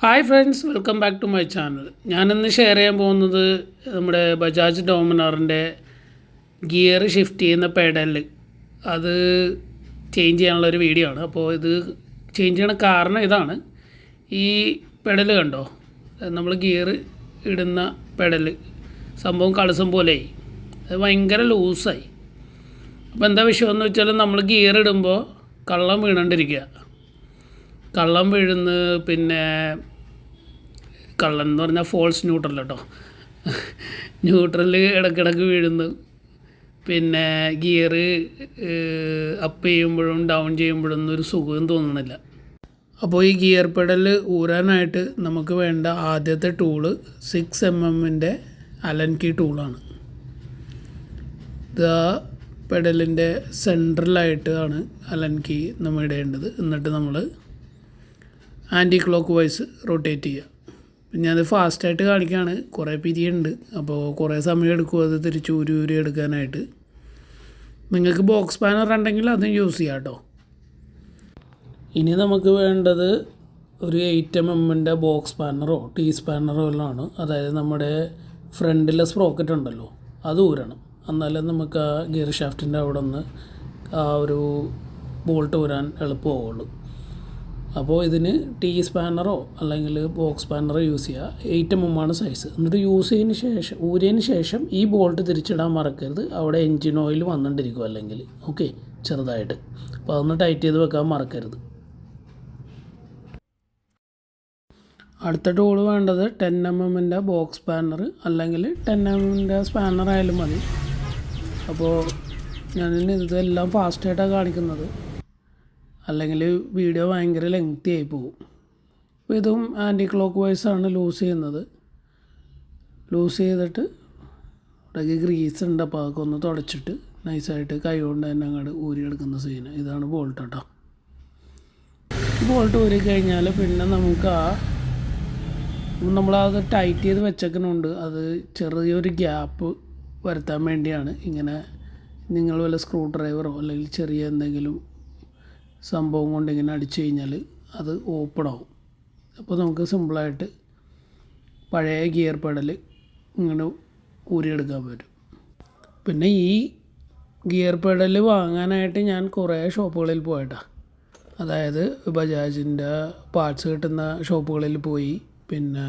Hi friends, welcome back to my channel. ഞാനിന്ന് share ചെയ്യാൻ പോകുന്നത് നമ്മുടെ ബജാജ് ഡോമിനറിൻ്റെ ഗിയർ ഷിഫ്റ്റ് ചെയ്യുന്ന പെഡൽ അത് ചേഞ്ച് ചെയ്യാനുള്ളൊരു വീഡിയോ ആണ്. അപ്പോൾ ഇത് ചേഞ്ച് ചെയ്യണ കാരണം ഇതാണ്. ഈ പെഡൽ കണ്ടോ, നമ്മൾ ഗിയർ ഇടുന്ന പെഡൽ സംഭവം കളസം പോലെയായി, അത് ഭയങ്കര ലൂസായി. അപ്പോൾ എന്താ വിഷയമെന്ന് വെച്ചാൽ നമ്മൾ ഗിയർ ഇടുമ്പോൾ കള്ളം വീണണ്ടിരിക്കുക. കള്ളം വീഴുന്ന്, പിന്നെ കള്ളം എന്ന് പറഞ്ഞാൽ ഫോൾസ് ന്യൂട്രൽ കേട്ടോ. ന്യൂട്രൽ ഇടയ്ക്കിടയ്ക്ക് വീഴുന്നു. പിന്നെ ഗിയർ അപ്പ് ചെയ്യുമ്പോഴും ഡൗൺ ചെയ്യുമ്പോഴൊന്നും ഒരു സുഖം തോന്നണില്ല. അപ്പോൾ ഈ ഗിയർ പെഡൽ ഊരാനായിട്ട് നമുക്ക് വേണ്ട ആദ്യത്തെ ടൂള് 6mm അലൻ കീ ടൂളാണ്. ഇത് ആ പെഡലിൻ്റെ സെൻട്രലായിട്ടാണ് അലൻ കീ നമ്മൾ ഇടേണ്ടത്. എന്നിട്ട് നമ്മൾ ആൻറ്റി ക്ലോക്ക് വൈസ് റൊട്ടേറ്റ് ചെയ്യുക. ഞാനത് ഫാസ്റ്റായിട്ട് കാണിക്കുകയാണ്, കുറേ പിരിയുണ്ട്, അപ്പോൾ കുറേ സമയം എടുക്കും അത് തിരിച്ച് ഊരി എടുക്കാനായിട്ട്. നിങ്ങൾക്ക് ബോക്സ് സ്പാനർ ഉണ്ടെങ്കിൽ അതും യൂസ് ചെയ്യാം കേട്ടോ. ഇനി നമുക്ക് വേണ്ടത് ഒരു 8mm ബോക്സ് സ്പാനറോ ടീ സ്പാനറോ എല്ലാം ആണ്. അതായത് നമ്മുടെ ഫ്രണ്ടിലെ സ്പ്രോക്കറ്റ് ഉണ്ടല്ലോ, അത് ഊരണം. എന്നാലേ നമുക്ക് ആ ഗിയർ ഷാഫ്റ്റിൻ്റെ അവിടെ നിന്ന് ആ ഒരു ബോൾട്ട് ഊരാൻ എളുപ്പമാവുള്ളൂ. അപ്പോൾ ഇതിന് ടീ സ്പാനറോ അല്ലെങ്കിൽ ബോക്സ് സ്പാനറോ യൂസ് ചെയ്യുക. 8mm size. എന്നിട്ട് ഊരിയതിന് ശേഷം ഈ ബോൾട്ട് തിരിച്ചിടാൻ മറക്കരുത്. അവിടെ എൻജിൻ ഓയിൽ വന്നുകൊണ്ടിരിക്കും അല്ലെങ്കിൽ. ഓക്കെ, ചെറുതായിട്ട്. അപ്പോൾ അതൊന്ന് ടൈറ്റ് ചെയ്ത് വെക്കാൻ മറക്കരുത്. അടുത്ത ടൂൾ വേണ്ടത് 10mm ബോക്സ് സ്പാനർ അല്ലെങ്കിൽ 10mm സ്പാനർ ആയാലും മതി. അപ്പോൾ ഇതെല്ലാം ഫാസ്റ്റായിട്ടാണ് കാണിക്കുന്നത്, അല്ലെങ്കിൽ വീഡിയോ ഭയങ്കര ലെങ്തി ആയി പോകും. അപ്പോൾ ഇതും ആൻറ്റി ക്ലോക്ക് വൈസാണ് ലൂസ് ചെയ്യുന്നത്. ലൂസ് ചെയ്തിട്ട് ഇടയ്ക്ക് ഗ്രീസ് ഉണ്ട്, അപ്പോൾ അതൊക്കെ ഒന്ന് തുടച്ചിട്ട് നൈസായിട്ട് കൈ കൊണ്ട് തന്നെ അങ്ങോട്ട് ഊരിയെടുക്കുന്ന സീന്. ഇതാണ് ബോൾട്ട് കേട്ടോ. ബോൾട്ട് ഊരി കഴിഞ്ഞാൽ പിന്നെ നമുക്ക് നമ്മളത് ടൈറ്റ് ചെയ്ത് വെച്ചേക്കുന്നുണ്ട്. അത് ചെറിയൊരു ഗ്യാപ്പ് വരുത്താൻ വേണ്ടിയാണ്. ഇങ്ങനെ നിങ്ങൾ വല്ല സ്ക്രൂ ഡ്രൈവറോ അല്ലെങ്കിൽ ചെറിയ എന്തെങ്കിലും സംഭവം കൊണ്ട് ഇങ്ങനെ അടിച്ചു കഴിഞ്ഞാൽ അത് ഓപ്പൺ ആവും. അപ്പോൾ നമുക്ക് സിമ്പിളായിട്ട് പഴയ ഗിയർ പെഡൽ ഇങ്ങനെ ഊരിയെടുക്കാൻ പറ്റും. പിന്നെ ഈ ഗിയർ പെഡൽ വാങ്ങാനായിട്ട് ഞാൻ കുറേ ഷോപ്പുകളിൽ പോയിട്ടാണ്. അതായത് ബജാജിൻ്റെ പാർട്സ് കിട്ടുന്ന ഷോപ്പുകളിൽ പോയി, പിന്നെ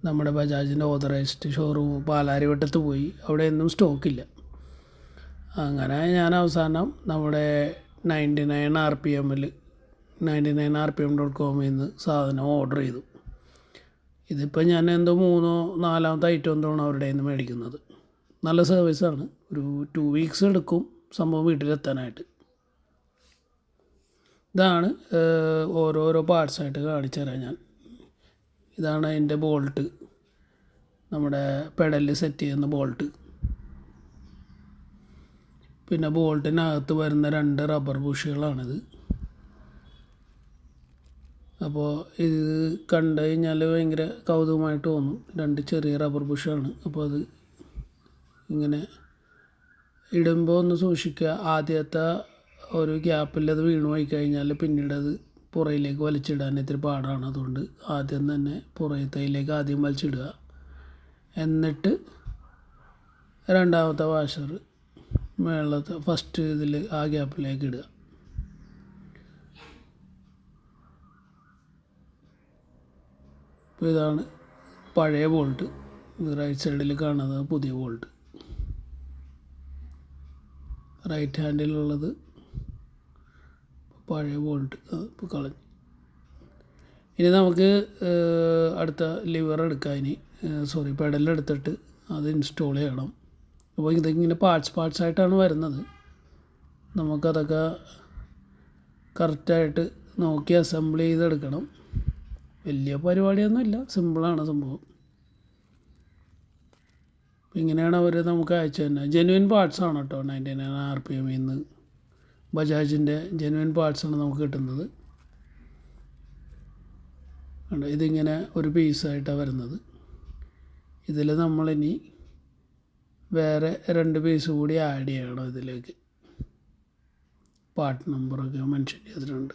നമ്മുടെ ബജാജിൻ്റെ ഓതറൈസ്ഡ് ഷോറൂം പാലാരിവട്ടത്ത് പോയി. അവിടെ ഒന്നും സ്റ്റോക്കില്ല. അങ്ങനെ ഞാൻ അവസാനം നമ്മുടെ 99 rpm.com നിന്ന് സാധനം ഓർഡർ ചെയ്തു. ഇതിപ്പോൾ ഞാൻ എന്തോ 3-4ാമത്തെ ഐറ്റം എന്താണ് അവരുടെ നിന്ന് മേടിക്കുന്നത്. നല്ല സർവീസാണ്. ഒരു 2 വീക്സ് എടുക്കും സംഭവം വീട്ടിലെത്താനായിട്ട്. ഇതാണ് ഓരോരോ പാർട്സായിട്ട് കാണിച്ചു തരാം ഞാൻ. ഇതാണ് അതിൻ്റെ ബോൾട്ട്, നമ്മുടെ പെഡലിൽ സെറ്റ് ചെയ്യുന്ന ബോൾട്ട്. പിന്നെ ബോൾട്ടിനകത്ത് വരുന്ന 2 റബ്ബർ ബുഷുകളാണിത്. അപ്പോൾ ഇത് കണ്ടു കഴിഞ്ഞാൽ ഭയങ്കര കൗതുകമായിട്ട് തോന്നും. 2 ചെറിയ റബ്ബർ ബുഷാണ്. അപ്പോൾ അത് ഇങ്ങനെ ഇടുമ്പോൾ ഒന്ന് സൂക്ഷിക്കുക. ആദ്യത്തെ ഒരു ഗ്യാപ്പിൽ അത് വീണു പോയി കഴിഞ്ഞാൽ പിന്നീട് അത് പുറയിലേക്ക് വലിച്ചിടാൻ ഇത്തിരി പാടാണ്. അതുകൊണ്ട് ആദ്യം തന്നെ പുറത്തേക്ക് ആദ്യം വലിച്ചിടുക. എന്നിട്ട് രണ്ടാമത്തെ വാഷർ മേളത്തെ ഫസ്റ്റ് ഇതിൽ ആ ഗ്യാപ്പിലേക്ക് ഇടുക. അപ്പോൾ ഇതാണ് പഴയ ബോൾട്ട്. ഇത് റൈറ്റ് സൈഡിൽ കാണുന്നത് പുതിയ ബോൾട്ട്. റൈറ്റ് ഹാൻഡിലുള്ളത് പഴയ ബോൾട്ട്. ഇപ്പോൾ കളഞ്ഞു. ഇനി നമുക്ക് അടുത്ത ലിവർ എടുക്കാം. പെഡലെടുത്തിട്ട് അത് ഇൻസ്റ്റോൾ ചെയ്യണം. അപ്പോൾ ഇതിങ്ങനെ പാർട്സായിട്ടാണ് വരുന്നത്. നമുക്കതൊക്കെ കറക്റ്റായിട്ട് നോക്കി അസംബിൾ ചെയ്തെടുക്കണം. വലിയ പരിപാടിയൊന്നുമില്ല, സിമ്പിളാണ് സംഭവം. ഇങ്ങനെയാണ് അവർ നമുക്ക് അയച്ചു തന്നെ. ജെന്യുവൻ പാർട്സാണ് കേട്ടോ. 99 rpm നിന്ന് ബജാജിൻ്റെ ജെന്യുവൻ പാർട്സാണ് നമുക്ക് കിട്ടുന്നത്. ഇതിങ്ങനെ ഒരു പീസായിട്ടാണ് വരുന്നത്. ഇതിൽ നമ്മളിനി വേറെ 2 പീസ് കൂടി ആഡ് ചെയ്യണം ഇതിലേക്ക്. പാർട്ട് നമ്പറൊക്കെ മെൻഷൻ ചെയ്തിട്ടുണ്ട്.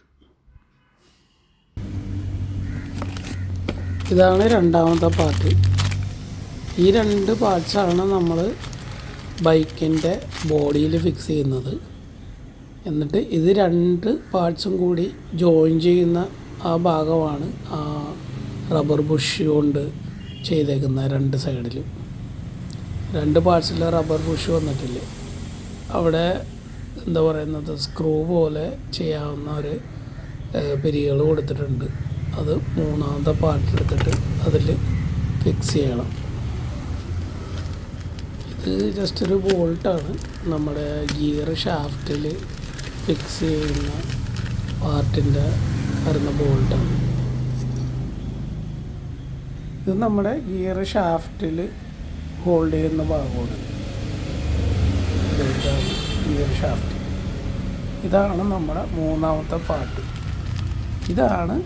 ഇതാണ് രണ്ടാമത്തെ പാർട്ട്. ഈ രണ്ട് പാർട്സാണ് നമ്മൾ ബൈക്കിൻ്റെ ബോഡിയിൽ ഫിക്സ് ചെയ്യുന്നത്. എന്നിട്ട് ഇത് രണ്ട് പാർട്സും കൂടി ജോയിൻ ചെയ്യുന്ന ആ ഭാഗമാണ് ആ റബ്ബർ ബുഷ് കൊണ്ട് ചെയ്തേക്കുന്ന രണ്ട് സൈഡിലും. രണ്ട് പാർട്സിൽ റബ്ബർ ബുഷ് വന്നിട്ടില്ലേ, അവിടെ എന്താ പറയുന്നത് സ്ക്രൂ പോലെ ചെയ്യാവുന്ന ഒരു പിരികൾ കൊടുത്തിട്ടുണ്ട്. അത് മൂന്നാമത്തെ പാർട്ട് എടുത്തിട്ട് അതിൽ ഫിക്സ് ചെയ്യണം. ഇത് ജസ്റ്റ് ഒരു ബോൾട്ടാണ്, നമ്മുടെ ഗിയർ ഷാഫ്റ്റിൽ ഫിക്സ് ചെയ്യുന്ന പാർട്ടിൻ്റെ വരുന്ന ബോൾട്ടാണ്. ഇത് നമ്മുടെ ഗിയർ ഷാഫ്റ്റിൽ ഹോൾഡ് ചെയ്യുന്ന ഭാഗമാണ്. ഇതാണ് ഗിയർ ഷാഫ്റ്റ്. ഇതാണ് നമ്മുടെ മൂന്നാമത്തെ പാർട്ട്. ഇതാണ്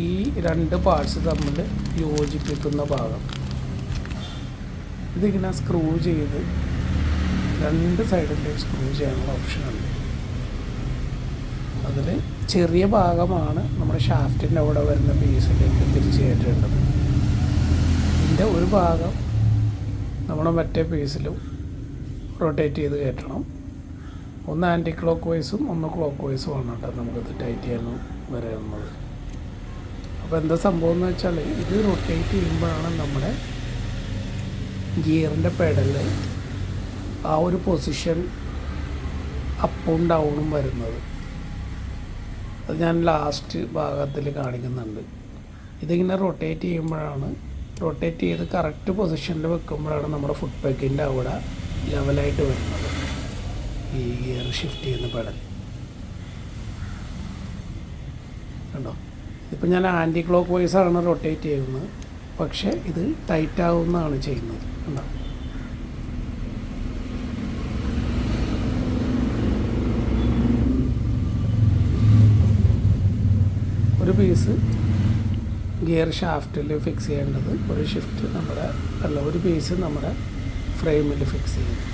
ഈ രണ്ട് പാർട്സ് തമ്മിൽ യോജിപ്പിക്കുന്ന ഭാഗം. ഇതിങ്ങനെ സ്ക്രൂ ചെയ്ത് രണ്ട് സൈഡിലേക്ക് സ്ക്രൂ ചെയ്യാനുള്ള ഓപ്ഷനുണ്ട്. അതിൽ ചെറിയ ഭാഗമാണ് നമ്മുടെ ഷാഫ്റ്റിൻ്റെ അവിടെ വരുന്ന പീസിലേക്ക് തിരിച്ച് കയറ്റേണ്ടത്. ഇതിൻ്റെ ഒരു ഭാഗം നമ്മുടെ മറ്റേ പീസിലും റൊട്ടേറ്റ് ചെയ്ത് കയറ്റണം. ഒന്ന് ആൻറ്റി ക്ലോക്ക് വൈസും ഒന്ന് ക്ലോക്ക് വൈസും ആണ് കേട്ടോ നമുക്കത് ടൈറ്റ് ചെയ്യാനും വരെയുള്ളത്. അപ്പോൾ എന്താ സംഭവം എന്ന് വെച്ചാൽ ഇത് റൊട്ടേറ്റ് ചെയ്യുമ്പോഴാണ് നമ്മുടെ ഗിയറിൻ്റെ പെഡല് ആ ഒരു പൊസിഷൻ അപ്പും ഡൗണും വരുന്നത്. അത് ഞാൻ ലാസ്റ്റ് ഭാഗത്തിൽ കാണിക്കുന്നുണ്ട്. ഇതിങ്ങനെ റൊട്ടേറ്റ് ചെയ്യുമ്പോഴാണ്, റൊട്ടേറ്റ് ചെയ്ത് കറക്റ്റ് പൊസിഷനിൽ വെക്കുമ്പോഴാണ് നമ്മുടെ ഫുട് പെഗിൻ്റെ അവിടെ ലെവലായിട്ട് വരുന്നത് ഈ ഗിയർ ഷിഫ്റ്റ് ചെയ്യുന്ന പെഡൽ. കണ്ടോ, ഇതിപ്പോൾ ഞാൻ ആൻറ്റി ക്ലോക്ക് വൈസാണ് റൊട്ടേറ്റ് ചെയ്യുന്നത്, പക്ഷേ ഇത് ടൈറ്റ് ആവുന്നതാണ് ചെയ്യുന്നത്. കണ്ടോ, ഒരു പീസ് ഗിയർ ഷാഫ്റ്റിൽ ഫിക്സ് ചെയ്യേണ്ടത്, ഒരു ഷിഫ്റ്റ് നമ്മുടെ ഒരു പീസ് നമ്മുടെ ഫ്രെയിമിൽ ഫിക്സ് ചെയ്യുന്നത്.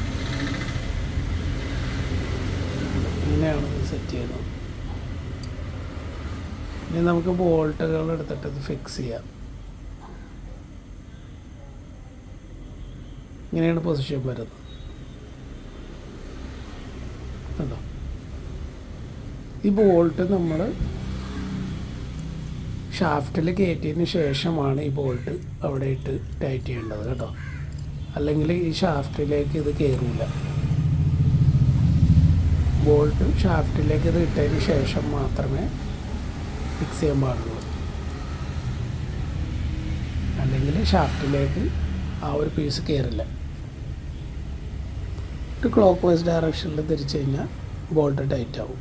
ഇങ്ങനെയാണ് ഇത് സെറ്റ് ചെയ്യുന്നത്. ഇനി നമുക്ക് ബോൾട്ടുകൾ എടുത്തിട്ട് ഇത് ഫിക്സ് ചെയ്യാം. ഇങ്ങനെയാണ് പൊസിഷൻ വരുന്നത്. കണ്ടോ, ഈ ബോൾട്ട് നമ്മൾ ഷാഫ്റ്റിൽ കയറ്റിയതിന് ശേഷമാണ് ഈ ബോൾട്ട് അവിടെ ഇട്ട് ടൈറ്റ് ചെയ്യേണ്ടത് കേട്ടോ. അല്ലെങ്കിൽ ഈ ഷാഫ്റ്റിലേക്ക് ഇത് കയറില്ല. ബോൾട്ട് ഷാഫ്റ്റിലേക്ക് ഇത് ഇട്ടതിന് ശേഷം മാത്രമേ ഫിക്സ് ചെയ്യാൻ പാടുള്ളൂ. അല്ലെങ്കിൽ ഷാഫ്റ്റിലേക്ക് ആ ഒരു പീസ് കയറില്ല. ഒരു ക്ലോക്ക് വൈസ് ഡയറക്ഷനിൽ തിരിച്ചു കഴിഞ്ഞാൽ ബോൾട്ട് ടൈറ്റ് ആവും.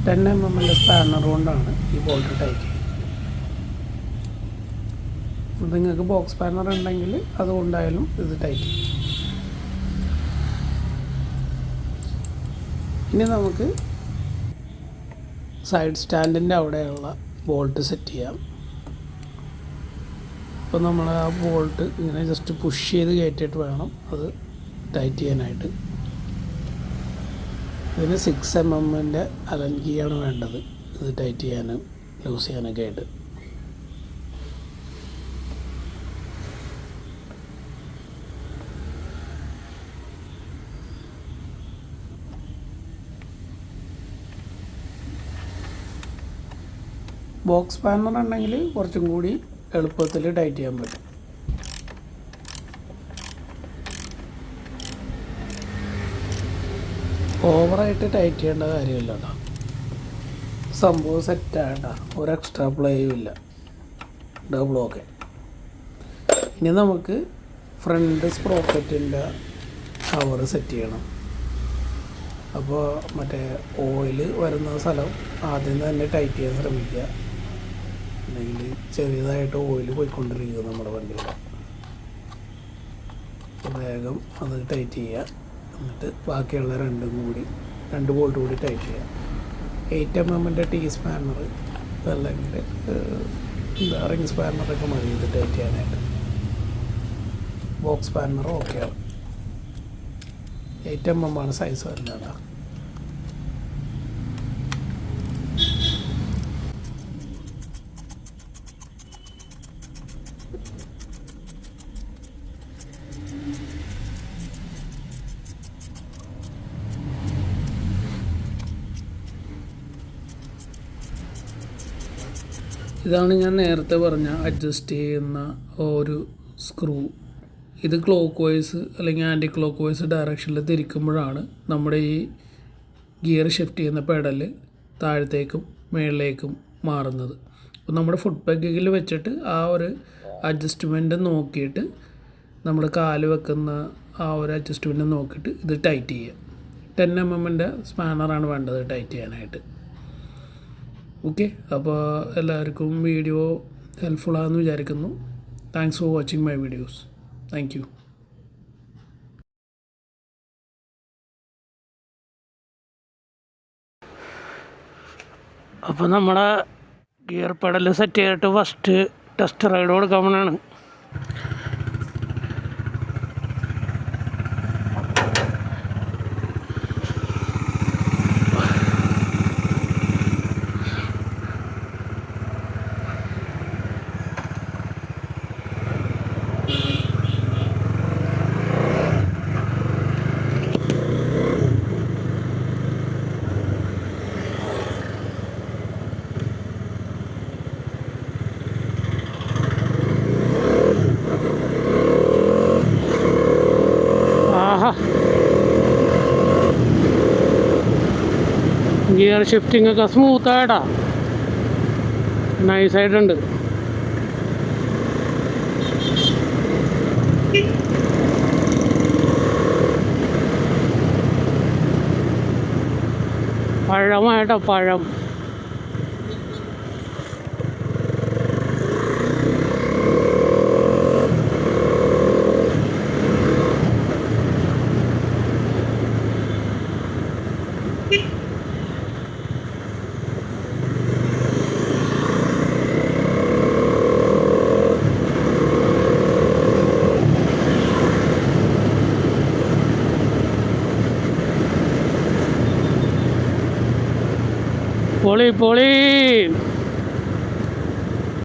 ടെൻ mm സ്പാനർ കൊണ്ടാണ് ഈ ബോൾട്ട് ടൈറ്റ് ചെയ്യുന്നത്. നിങ്ങൾക്ക് ബോക്സ് സ്പാനർ ഉണ്ടെങ്കിൽ അതുകൊണ്ടായാലും ഇത് ടൈറ്റ് ചെയ്യും. ഇനി നമുക്ക് സൈഡ് സ്റ്റാൻഡിൻ്റെ അവിടെയുള്ള ബോൾട്ട് സെറ്റ് ചെയ്യാം. അപ്പോൾ നമ്മൾ ആ ബോൾട്ട് ഇങ്ങനെ ജസ്റ്റ് പുഷ് ചെയ്ത് കയറ്റിയിട്ട് വേണം അത് ടൈറ്റ് ചെയ്യാനായിട്ട്. ഇതിന് 6 mm അലൻ കീയാണ് വേണ്ടത് ഇത് ടൈറ്റ് ചെയ്യാനും ലൂസ് ചെയ്യാനൊക്കെ ആയിട്ട്. ബോക്സ് സ്പാനർ ഉണ്ടെങ്കിൽ കുറച്ചും കൂടി എളുപ്പത്തിൽ ടൈറ്റ് ചെയ്യാൻ പറ്റും. ഓവറായിട്ട് ടൈറ്റ് ചെയ്യേണ്ട കാര്യമില്ല കേട്ടോ. സംഭവം സെറ്റാകണ്ട, ഒരു എക്സ്ട്രാ പ്ലേയും ഇല്ല, ഡബിൾ ഓക്കെ. ഇനി നമുക്ക് ഫ്രണ്ട് സ്പ്രോക്കറ്റിൻ്റെ കവർ സെറ്റ് ചെയ്യണം. അപ്പോൾ മറ്റേ ഓയിൽ വരുന്ന സ്ഥലം ആദ്യം തന്നെ ടൈറ്റ് ചെയ്യാൻ ശ്രമിക്കുക. അല്ലെങ്കിൽ ചെറിയതായിട്ട് ഓയിൽ പോയിക്കൊണ്ടിരിക്കുക നമ്മുടെ വണ്ടിയിൽ. വേഗം അത് ടൈറ്റ് ചെയ്യുക. എന്നിട്ട് ബാക്കിയുള്ള രണ്ട് ബോൾട്ട് കൂടി ടൈറ്റ് ചെയ്യുക. 8 mm ടീ സ്പാനർ അല്ലെങ്കിൽ റിംഗ് സ്പാനറൊക്കെ മതി ഇത് ടൈറ്റ് ചെയ്യാനായിട്ട്. ബോക്സ് സ്പാനർ ഓക്കെയാണ്. 8 mm ആണ് സൈസ് വരുന്നത്. ഇതാണ് ഞാൻ നേരത്തെ പറഞ്ഞ അഡ്ജസ്റ്റ് ചെയ്യുന്ന ഒരു സ്ക്രൂ. ഇത് ക്ലോക്ക് വൈസ് അല്ലെങ്കിൽ ആൻറ്റി ക്ലോക്ക് വൈസ് ഡയറക്ഷനിൽ തിരിക്കുമ്പോഴാണ് നമ്മുടെ ഈ ഗിയർ ഷിഫ്റ്റ് ചെയ്യുന്ന പെഡൽ താഴത്തേക്കും മുകളിലേക്കും മാറുന്നത്. അപ്പോൾ നമ്മുടെ ഫുട് പെഗിൽ വെച്ചിട്ട് ആ ഒരു അഡ്ജസ്റ്റ്മെൻറ്റ് നോക്കിയിട്ട് നമ്മൾ കാല് വെക്കുന്ന ആ ഒരു അഡ്ജസ്റ്റ്മെൻറ്റ് നോക്കിയിട്ട് ഇത് ടൈറ്റ് ചെയ്യുക. 10 mm സ്പാനറാണ് വേണ്ടത് ടൈറ്റ് ചെയ്യാനായിട്ട്. ഓക്കെ, അപ്പോൾ എല്ലാവർക്കും വീഡിയോ ഹെൽപ്ഫുള്ളാണെന്ന് വിചാരിക്കുന്നു. Thanks for watching my videos. Thank you. അപ്പോൾ നമ്മുടെ ഗിയർ പെഡൽ സെറ്റ് ചെയ്തിട്ട് ഫസ്റ്റ് ടെസ്റ്റ് റൈഡ് കൊടുക്കാൻ പോകണമാണ്. ഗിയർ ഷിഫ്റ്റിംഗ് ഒക്കെ സ്മൂത്തായിട്ടാ, നൈസായിട്ടുണ്ട്. പഴമായിട്ടാ, പഴം. പൊളി പൊളി.